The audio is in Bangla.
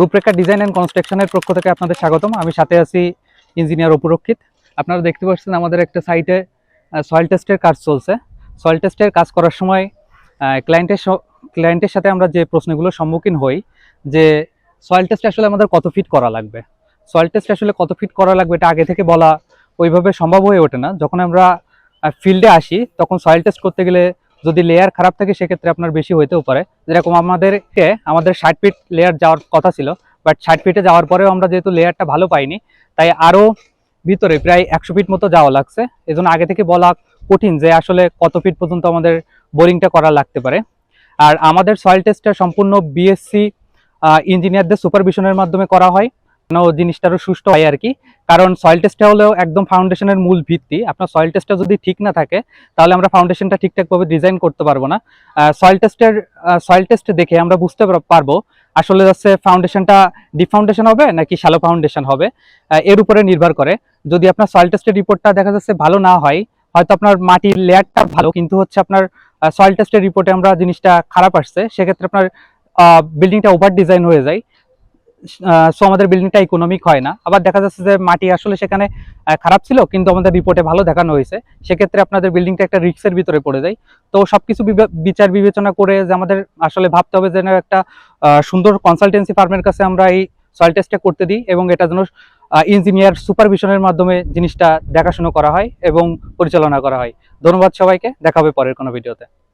রূপরেখা ডিজাইন অ্যান্ড কনস্ট্রাকশনের পক্ষ থেকে আপনাদের স্বাগতম। আমি সাথে আছি ইঞ্জিনিয়ার অপুরক্ষিত। আপনারা দেখতে পাচ্ছেন আমাদের একটা সাইটে সয়েল টেস্টের কাজ চলছে। সয়েল টেস্টের কাজ করার সময় ক্লায়েন্টের সাথে আমরা যে প্রশ্নগুলোর সম্মুখীন হই যে সয়েল টেস্ট আসলে আমাদের কত ফিট করা লাগবে, সয়েল টেস্ট আসলে কত ফিট করা লাগবে এটা আগে থেকে বলা ওইভাবে সম্ভব হয়ে ওঠে না। যখন আমরা ফিল্ডে আসি তখন সয়েল টেস্ট করতে গেলে যদি লেয়ার খারাপ থাকে সেক্ষেত্রে আপনার বেশি হইতেও পারে। যেরকম আমাদের 60 ফিট লেয়ার যাওয়ার কথা ছিল, বাট 60 ফিটে যাওয়ার পরেও আমরা যেহেতু লেয়ারটা ভালো পাইনি তাই আরও ভিতরে প্রায় 100 ফিট মতো যাওয়া লাগছে। এজন্য আগে থেকে বলা কঠিন যে আসলে কত ফিট পর্যন্ত আমাদের বোরিংটা করা লাগতে পারে। আর আমাদের সয়েল টেস্টটা সম্পূর্ণ বিএসসি ইঞ্জিনিয়ারদের সুপারভিশনের মাধ্যমে করা হয়, জিনিসটারও সুষ্ঠু হয় আর কি। কারণ সয়েল টেস্টটা হলো একদম ফাউন্ডেশনের মূল ভিত্তি। আপনার সয়েল টেস্টটা যদি ঠিক না থাকে তাহলে আমরা ফাউন্ডেশনটা ঠিকঠাকভাবে ডিজাইন করতে পারবো না। সয়েল টেস্ট দেখে আমরা বুঝতে পারবো আসলে যাচ্ছে ফাউন্ডেশনটা ডিপ ফাউন্ডেশন হবে নাকি শ্যালো ফাউন্ডেশন হবে, এর উপরে নির্ভর করে। যদি আপনার সয়েল টেস্টের রিপোর্টটা দেখা যাচ্ছে ভালো না হয়, হয়তো আপনার মাটির লেয়ারটা ভালো কিন্তু হচ্ছে আপনার সয়েল টেস্টের রিপোর্টে আমরা জিনিসটা খারাপ আসছে, সেক্ষেত্রে আপনার বিল্ডিংটা ওভার ডিজাইন হয়ে যায়। সো আমাদের বিল্ডিংটা ইকোনমিক হয় না। আবার দেখা যাচ্ছে যে মাটি আসলে সেখানে খারাপ ছিল কিন্তু আমাদের রিপোর্টে ভালো দেখানো হয়েছে, সেক্ষেত্রে আপনাদের বিল্ডিংটা একটা রিস্কের ভিতরে পড়ে যায়। তো সবকিছু বিচার বিবেচনা করে যে আমাদের আসলে ভাবতে হবে যেন একটা সুন্দর কনসালটেন্সি ফার্মের কাছে আমরা এই সয়েল টেস্টটা করতে দিই এবং এটা যেন ইঞ্জিনিয়ার সুপারভিশনের মাধ্যমে জিনিসটা দেখাশোনা করা হয় এবং পরিচালনা করা হয়। ধন্যবাদ সবাইকে, দেখা হবে পরের কোনো ভিডিওতে।